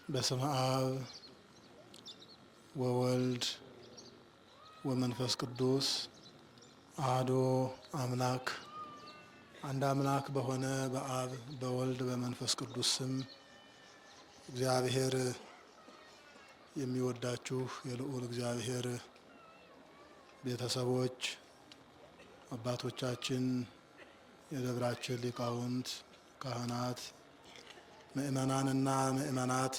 በስመ አብ ወወልድ ወመንፈስ ቅዱስ አሐዱ አምላክ አንድ አምላክ በሆነ በአብ በወልድ በመንፈስ ቅዱስ ስም እግዚአብሔር የሚወዳችሁ የልዑል እግዚአብሔር ቤተሰቦች፣ አባቶቻችን፣ የደብራችን ሊቃውንት፣ ካህናት፣ ምእመናንና ምእመናት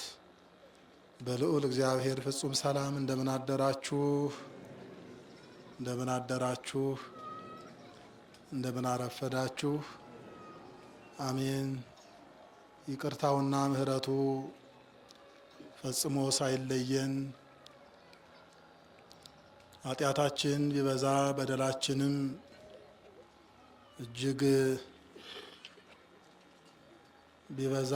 በልዑል እግዚአብሔር ፍጹም ሰላም እንደምን አደራችሁ? እንደምን አደራችሁ? እንደምን አረፈዳችሁ? አሜን። ይቅርታውና ምሕረቱ ፈጽሞ ሳይለየን ኃጢአታችን ቢበዛ በደላችንም እጅግ ቢበዛ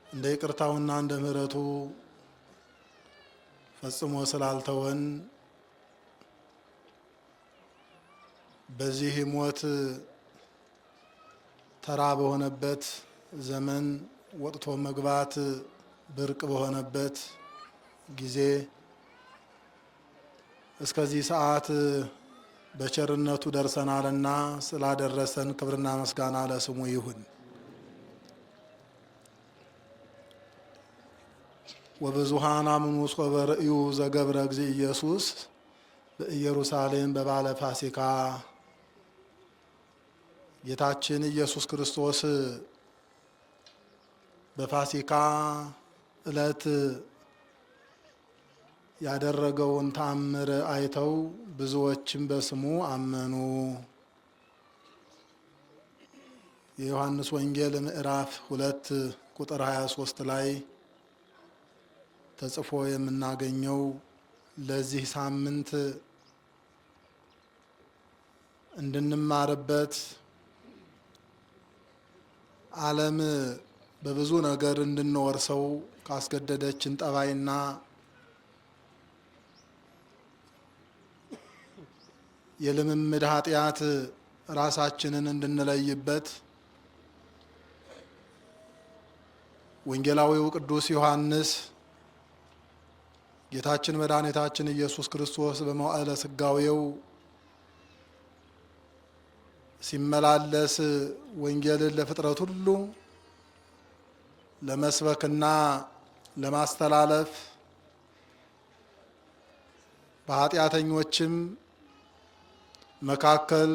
እንደ ይቅርታውና እንደ ምሕረቱ ፈጽሞ ስላልተወን በዚህ ሞት ተራ በሆነበት ዘመን ወጥቶ መግባት ብርቅ በሆነበት ጊዜ እስከዚህ ሰዓት በቸርነቱ ደርሰናልና ስላደረሰን ክብርና ምስጋና ለስሙ ይሁን። ወብዙኃን አምኑ ሶበ ርእዩ ዘገብረ እግዚእ ኢየሱስ በኢየሩሳሌም በበዓለ ፋሲካ። ጌታችን ኢየሱስ ክርስቶስ በፋሲካ ዕለት ያደረገውን ተአምር አይተው ብዙዎችም በስሙ አመኑ። የዮሐንስ ወንጌል ምዕራፍ 2 ቁጥር 23 ላይ ተጽፎ የምናገኘው ለዚህ ሳምንት እንድንማርበት ዓለም በብዙ ነገር እንድንወርሰው ካስገደደችን ጠባይና የልምምድ ኃጢአት ራሳችንን እንድንለይበት ወንጌላዊው ቅዱስ ዮሐንስ ጌታችን መድኃኒታችን ኢየሱስ ክርስቶስ በመዋዕለ ሥጋዌው ሲመላለስ ወንጌልን ለፍጥረት ሁሉ ለመስበክና ለማስተላለፍ በኃጢአተኞችም መካከል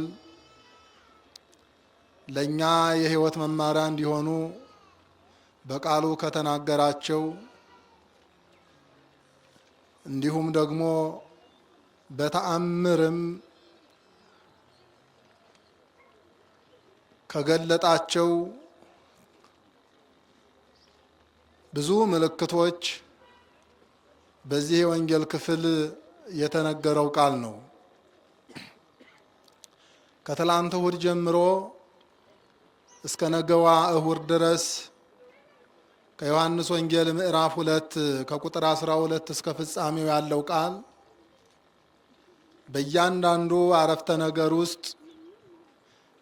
ለእኛ የሕይወት መማሪያ እንዲሆኑ በቃሉ ከተናገራቸው እንዲሁም ደግሞ በተአምርም ከገለጣቸው ብዙ ምልክቶች በዚህ የወንጌል ክፍል የተነገረው ቃል ነው። ከትላንት እሁድ ጀምሮ እስከ ነገዋ እሁድ ድረስ ከዮሐንስ ወንጌል ምዕራፍ 2 ከቁጥር 12 እስከ ፍጻሜው ያለው ቃል በእያንዳንዱ አረፍተ ነገር ውስጥ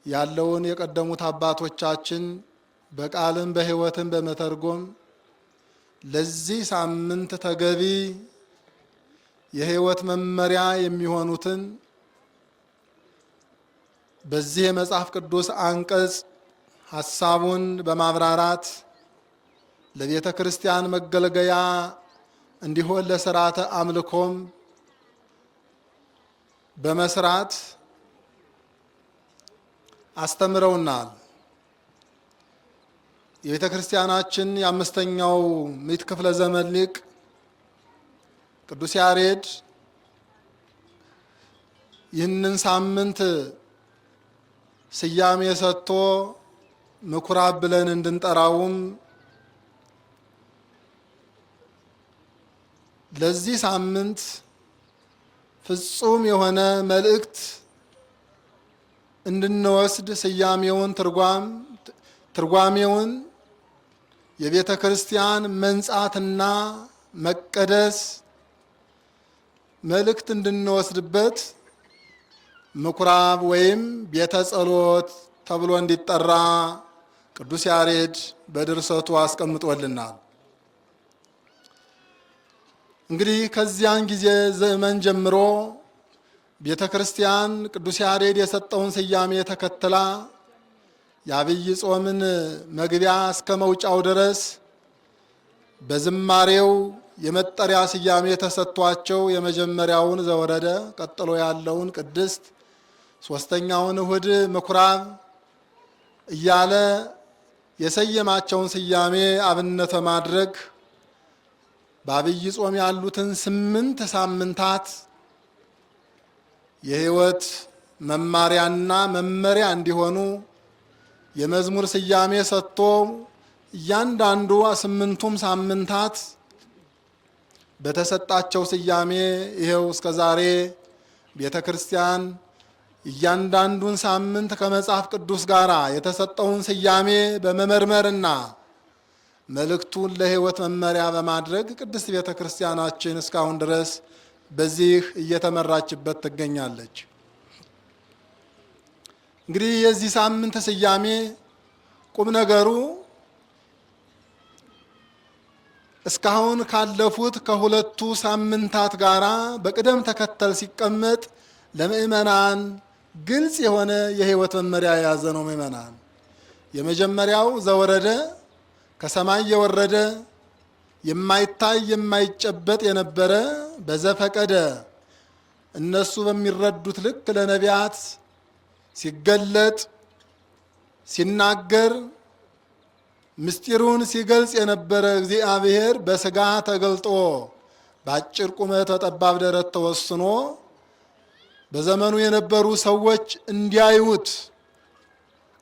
ያለውን የቀደሙት አባቶቻችን በቃልም በሕይወትም በመተርጎም ለዚህ ሳምንት ተገቢ የሕይወት መመሪያ የሚሆኑትን በዚህ የመጽሐፍ ቅዱስ አንቀጽ ሐሳቡን በማብራራት ለቤተ ክርስቲያን መገልገያ እንዲሆን ለሥርዓተ አምልኮም በመስራት አስተምረውናል። የቤተ ክርስቲያናችን የአምስተኛው ምዕተ ክፍለ ዘመን ሊቅ ቅዱስ ያሬድ ይህንን ሳምንት ስያሜ ሰጥቶ ምኩራብ ብለን እንድንጠራውም ለዚህ ሳምንት ፍጹም የሆነ መልእክት እንድንወስድ ስያሜውን ትርጓሜውን የቤተ ክርስቲያን መንጻትና መቀደስ መልእክት እንድንወስድበት ምኩራብ ወይም ቤተ ጸሎት ተብሎ እንዲጠራ ቅዱስ ያሬድ በድርሰቱ አስቀምጦልናል። እንግዲህ ከዚያን ጊዜ ዘመን ጀምሮ ቤተ ክርስቲያን ቅዱስ ያሬድ የሰጠውን ስያሜ ተከትላ የአብይ ጾምን መግቢያ እስከ መውጫው ድረስ በዝማሬው የመጠሪያ ስያሜ ተሰጥቷቸው የመጀመሪያውን ዘወረደ፣ ቀጥሎ ያለውን ቅድስት፣ ሶስተኛውን እሁድ ምኩራብ እያለ የሰየማቸውን ስያሜ አብነት ማድረግ በአብይ ጾም ያሉትን 8 ሳምንታት የሕይወት መማሪያና መመሪያ እንዲሆኑ የመዝሙር ስያሜ ሰጥቶ እያንዳንዱ 8ቱም ሳምንታት በተሰጣቸው ስያሜ ይሄው እስከ ዛሬ ቤተ ክርስቲያን እያንዳንዱን ሳምንት ከመጽሐፍ ቅዱስ ጋር የተሰጠውን ስያሜ በመመርመርና መልእክቱን ለሕይወት መመሪያ በማድረግ ቅድስት ቤተ ክርስቲያናችን እስካሁን ድረስ በዚህ እየተመራችበት ትገኛለች። እንግዲህ የዚህ ሳምንት ስያሜ ቁም ነገሩ እስካሁን ካለፉት ከሁለቱ ሳምንታት ጋር በቅደም ተከተል ሲቀመጥ ለምእመናን ግልጽ የሆነ የሕይወት መመሪያ የያዘ ነው። ምእመናን የመጀመሪያው ዘወረደ ከሰማይ የወረደ የማይታይ የማይጨበጥ የነበረ በዘፈቀደ እነሱ በሚረዱት ልክ ለነቢያት ሲገለጥ ሲናገር ምስጢሩን ሲገልጽ የነበረ እግዚአብሔር በሥጋ ተገልጦ በአጭር ቁመት በጠባብ ደረት ተወስኖ በዘመኑ የነበሩ ሰዎች እንዲያዩት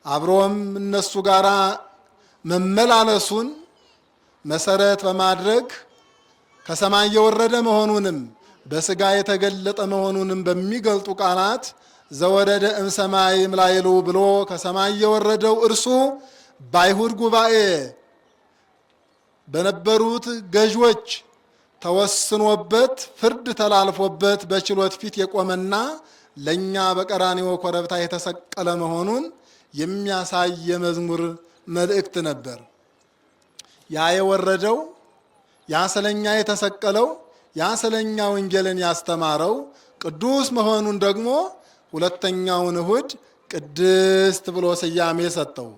አብሮም እነሱ ጋር መመላለሱን መሰረት በማድረግ ከሰማይ የወረደ መሆኑንም በሥጋ የተገለጠ መሆኑንም በሚገልጡ ቃላት ዘወረደ እምሰማይ እምላይሉ ብሎ ከሰማይ የወረደው እርሱ በአይሁድ ጉባኤ በነበሩት ገዥዎች ተወስኖበት ፍርድ ተላልፎበት በችሎት ፊት የቆመና ለእኛ በቀራንዮ ኮረብታ የተሰቀለ መሆኑን የሚያሳይ የመዝሙር መልእክት ነበር። ያ የወረደው ያ ስለኛ የተሰቀለው ያ ስለኛ ወንጌልን ያስተማረው ቅዱስ መሆኑን ደግሞ ሁለተኛውን እሁድ ቅድስት ብሎ ስያሜ ሰጠው።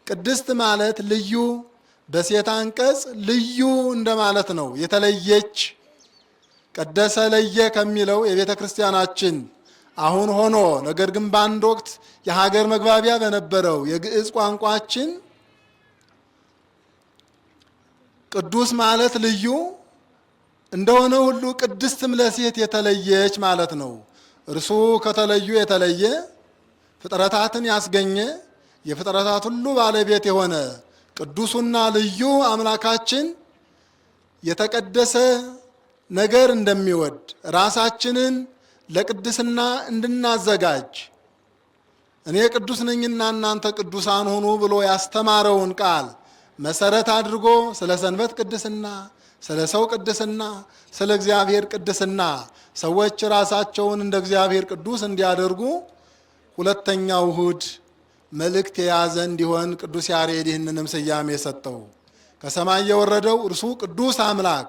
ቅድስት ማለት ልዩ፣ በሴት አንቀጽ ልዩ እንደማለት ነው። የተለየች ቀደሰ ለየ ከሚለው የቤተ ክርስቲያናችን አሁን ሆኖ ነገር ግን በአንድ ወቅት የሀገር መግባቢያ በነበረው የግዕዝ ቋንቋችን ቅዱስ ማለት ልዩ እንደሆነ ሁሉ ቅድስትም ለሴት የተለየች ማለት ነው። እርሱ ከተለዩ የተለየ ፍጥረታትን ያስገኘ የፍጥረታት ሁሉ ባለቤት የሆነ ቅዱሱና ልዩ አምላካችን የተቀደሰ ነገር እንደሚወድ ራሳችንን ለቅድስና እንድናዘጋጅ እኔ ቅዱስ ነኝና እናንተ ቅዱሳን ሁኑ ብሎ ያስተማረውን ቃል መሰረት አድርጎ ስለ ሰንበት ቅድስና፣ ስለ ሰው ቅድስና፣ ስለ እግዚአብሔር ቅድስና ሰዎች ራሳቸውን እንደ እግዚአብሔር ቅዱስ እንዲያደርጉ ሁለተኛው እሁድ መልእክት የያዘ እንዲሆን ቅዱስ ያሬድ ይህንንም ስያሜ የሰጠው ከሰማይ የወረደው እርሱ ቅዱስ አምላክ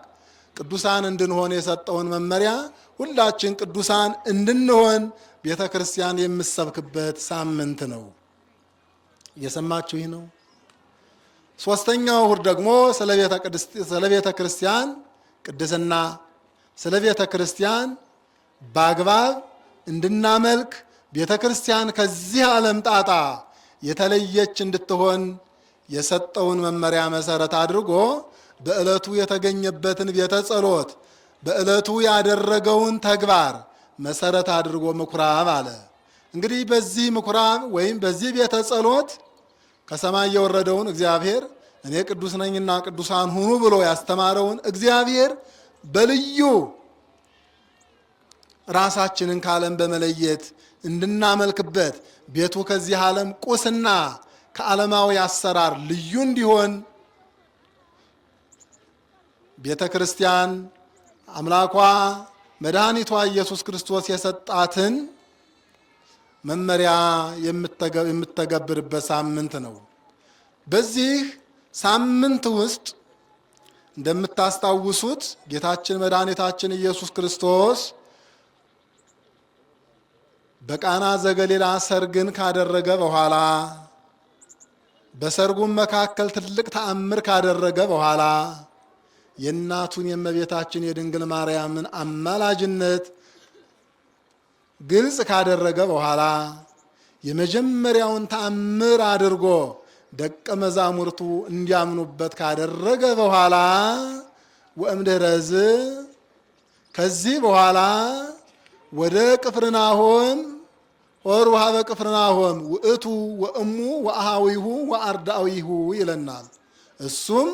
ቅዱሳን እንድንሆን የሰጠውን መመሪያ ሁላችን ቅዱሳን እንድንሆን ቤተ ክርስቲያን የምትሰብክበት ሳምንት ነው። እየሰማችሁ ይህ ነው። ሶስተኛው እሁድ ደግሞ ስለ ቤተ ክርስቲያን ቅድስና፣ ስለ ቤተ ክርስቲያን በአግባብ እንድናመልክ ቤተ ክርስቲያን ከዚህ ዓለም ጣጣ የተለየች እንድትሆን የሰጠውን መመሪያ መሰረት አድርጎ በዕለቱ የተገኘበትን ቤተ ጸሎት በዕለቱ ያደረገውን ተግባር መሰረት አድርጎ ምኩራብ አለ። እንግዲህ በዚህ ምኩራብ ወይም በዚህ ቤተ ጸሎት ከሰማይ የወረደውን እግዚአብሔር እኔ ቅዱስ ነኝና ቅዱሳን ሁኑ ብሎ ያስተማረውን እግዚአብሔር በልዩ ራሳችንን ከዓለም በመለየት እንድናመልክበት ቤቱ ከዚህ ዓለም ቁስና ከዓለማዊ አሰራር ልዩ እንዲሆን ቤተ ክርስቲያን አምላኳ መድኃኒቷ ኢየሱስ ክርስቶስ የሰጣትን መመሪያ የምትተገብርበት ሳምንት ነው። በዚህ ሳምንት ውስጥ እንደምታስታውሱት ጌታችን መድኃኒታችን ኢየሱስ ክርስቶስ በቃና ዘገሊላ ሰርግን ካደረገ በኋላ በሰርጉም መካከል ትልቅ ተአምር ካደረገ በኋላ የእናቱን የእመቤታችን የድንግል ማርያምን አማላጅነት ግልጽ ካደረገ በኋላ የመጀመሪያውን ተአምር አድርጎ ደቀ መዛሙርቱ እንዲያምኑበት ካደረገ በኋላ ወእምድኅረዝ ከዚህ በኋላ ወደ ቅፍርናሆም ሆሩ ሀበ ቅፍርናሆም ውእቱ ወእሙ ወአሃዊሁ ወአርዳኢሁ ይለናል። እሱም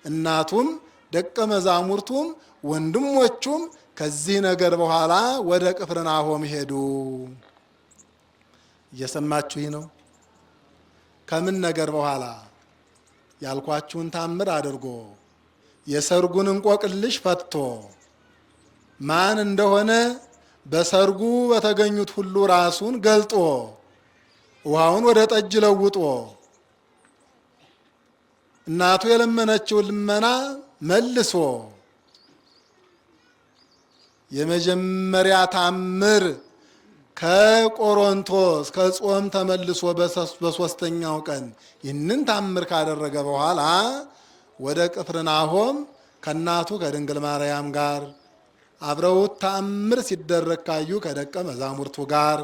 እናቱም ደቀ መዛሙርቱም ወንድሞቹም ከዚህ ነገር በኋላ ወደ ቅፍርናሆም ሄዱ። እየሰማችሁኝ ነው? ከምን ነገር በኋላ? ያልኳችሁን ታምር አድርጎ የሰርጉን እንቆቅልሽ ፈትቶ ማን እንደሆነ በሰርጉ በተገኙት ሁሉ ራሱን ገልጦ ውሃውን ወደ ጠጅ ለውጦ እናቱ የለመነችውን ልመና መልሶ የመጀመሪያ ታምር ከቆሮንቶስ ከጾም ተመልሶ በሶስተኛው ቀን ይህንን ታምር ካደረገ በኋላ ወደ ቅፍርናሆም ከእናቱ ከድንግል ማርያም ጋር አብረውት ተአምር ሲደረግ ካዩ ከደቀ መዛሙርቱ ጋር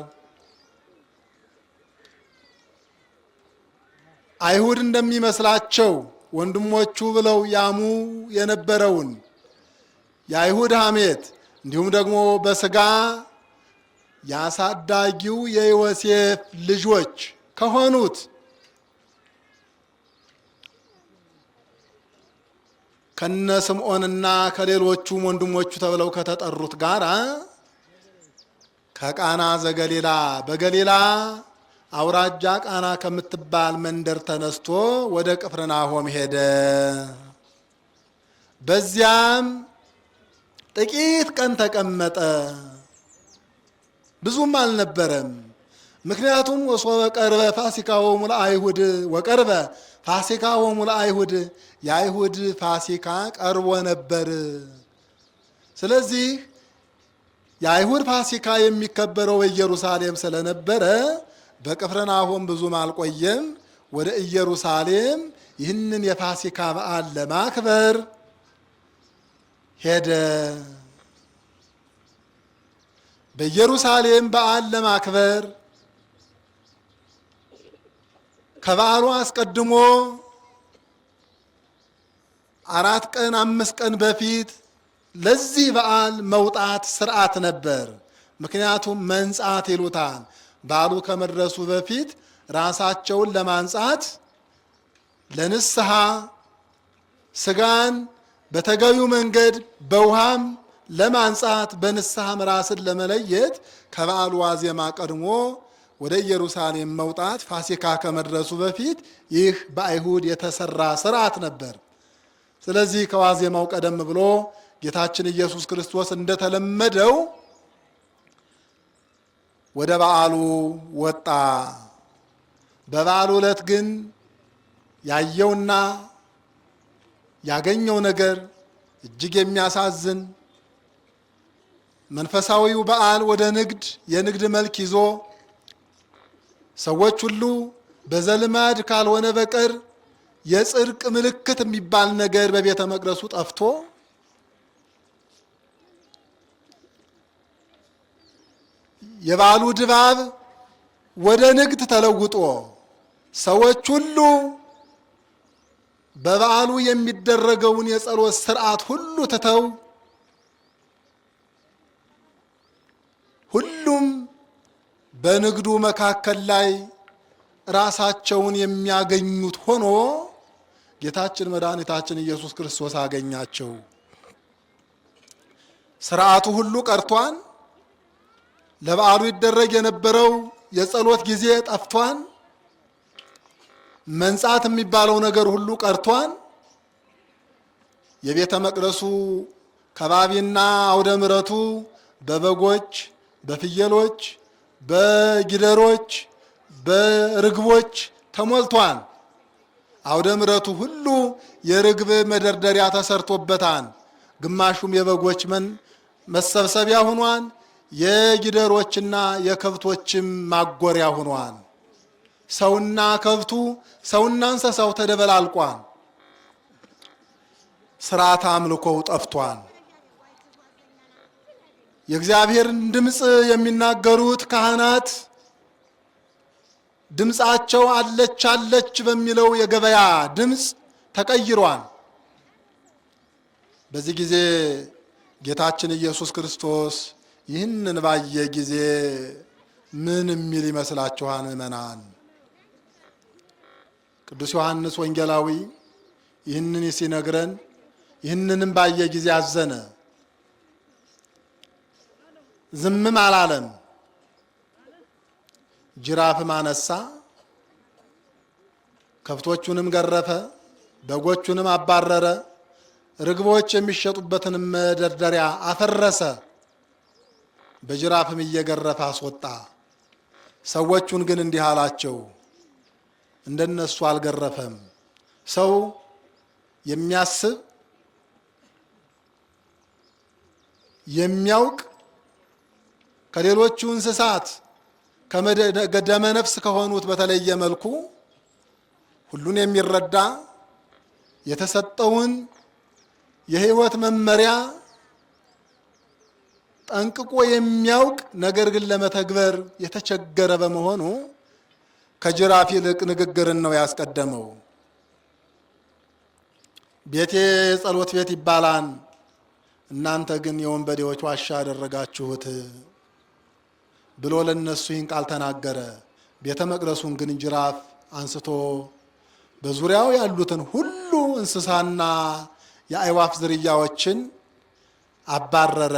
አይሁድ እንደሚመስላቸው ወንድሞቹ ብለው ያሙ የነበረውን የአይሁድ ሐሜት እንዲሁም ደግሞ በስጋ ያሳዳጊው የዮሴፍ ልጆች ከሆኑት ከነ ስምዖንና ከሌሎቹም ወንድሞቹ ተብለው ከተጠሩት ጋር ከቃና ዘገሊላ በገሊላ አውራጃ ቃና ከምትባል መንደር ተነስቶ ወደ ቅፍርናሆም ሄደ። በዚያም ጥቂት ቀን ተቀመጠ። ብዙም አልነበረም። ምክንያቱም ወሶበ ቀርበ ፋሲካሆሙ ለአይሁድ ወቀርበ ፋሲካሆሙ ለአይሁድ የአይሁድ ፋሲካ ቀርቦ ነበር። ስለዚህ የአይሁድ ፋሲካ የሚከበረው በኢየሩሳሌም ስለነበረ በቅፍርናሆም ብዙም አልቆየም። ወደ ኢየሩሳሌም ይህንን የፋሲካ በዓል ለማክበር ሄደ። በኢየሩሳሌም በዓል ለማክበር ከበዓሉ አስቀድሞ 4 ቀን 5 ቀን በፊት ለዚህ በዓል መውጣት ስርዓት ነበር። ምክንያቱም መንጻት ይሉታል። በዓሉ ከመድረሱ በፊት ራሳቸውን ለማንጻት ለንስሐ ስጋን በተገቢው መንገድ በውሃም ለማንጻት በንስሐም ራስን ለመለየት ከበዓሉ ዋዜማ ቀድሞ ወደ ኢየሩሳሌም መውጣት ፋሲካ ከመድረሱ በፊት ይህ በአይሁድ የተሰራ ስርዓት ነበር። ስለዚህ ከዋዜማው ቀደም ብሎ ጌታችን ኢየሱስ ክርስቶስ እንደተለመደው ወደ በዓሉ ወጣ። በበዓሉ ዕለት ግን ያየውና ያገኘው ነገር እጅግ የሚያሳዝን፣ መንፈሳዊው በዓል ወደ የንግድ መልክ ይዞ ሰዎች ሁሉ በዘልማድ ካልሆነ በቀር የጽድቅ ምልክት የሚባል ነገር በቤተ መቅደሱ ጠፍቶ የበዓሉ ድባብ ወደ ንግድ ተለውጦ ሰዎች ሁሉ በበዓሉ የሚደረገውን የጸሎት ስርዓት ሁሉ ትተው ሁሉም በንግዱ መካከል ላይ ራሳቸውን የሚያገኙት ሆኖ ጌታችን መድኃኒታችን ኢየሱስ ክርስቶስ አገኛቸው። ስርዓቱ ሁሉ ቀርቷን፣ ለበዓሉ ይደረግ የነበረው የጸሎት ጊዜ ጠፍቷን፣ መንጻት የሚባለው ነገር ሁሉ ቀርቷን፣ የቤተ መቅደሱ ከባቢና አውደ ምሕረቱ በበጎች፣ በፍየሎች፣ በጊደሮች፣ በርግቦች ተሞልቷል። አውደ ምሕረቱ ሁሉ የርግብ መደርደሪያ ተሰርቶበታል። ግማሹም የበጎች መሰብሰቢያ ሆኗል። የጊደሮችና የከብቶችም ማጎሪያ ሆኗል። ሰውና ከብቱ ሰውና እንስሳው ተደበላልቋል። ስርዓተ አምልኮው ጠፍቷል። የእግዚአብሔርን ድምፅ የሚናገሩት ካህናት ድምፃቸው አለች አለች በሚለው የገበያ ድምፅ ተቀይሯል። በዚህ ጊዜ ጌታችን ኢየሱስ ክርስቶስ ይህንን ባየ ጊዜ ምን የሚል ይመስላችኋል ምእመናን? ቅዱስ ዮሐንስ ወንጌላዊ ይህንን ሲነግረን ይህንንም ባየ ጊዜ አዘነ። ዝምም አላለም። ጅራፍም አነሳ፣ ከብቶቹንም ገረፈ፣ በጎቹንም አባረረ፣ ርግቦች የሚሸጡበትንም መደርደሪያ አፈረሰ፣ በጅራፍም እየገረፈ አስወጣ። ሰዎቹን ግን እንዲህ አላቸው፣ እንደነሱ አልገረፈም። ሰው የሚያስብ የሚያውቅ ከሌሎቹ እንስሳት ከደመ ነፍስ ከሆኑት በተለየ መልኩ ሁሉን የሚረዳ የተሰጠውን የሕይወት መመሪያ ጠንቅቆ የሚያውቅ ነገር ግን ለመተግበር የተቸገረ በመሆኑ ከጅራፍ ይልቅ ንግግርን ነው ያስቀደመው። ቤቴ የጸሎት ቤት ይባላል፣ እናንተ ግን የወንበዴዎች ዋሻ አደረጋችሁት ብሎ ለነሱ ይህን ቃል ተናገረ። ቤተ መቅደሱን ግን ጅራፍ አንስቶ በዙሪያው ያሉትን ሁሉ እንስሳና የአዕዋፍ ዝርያዎችን አባረረ።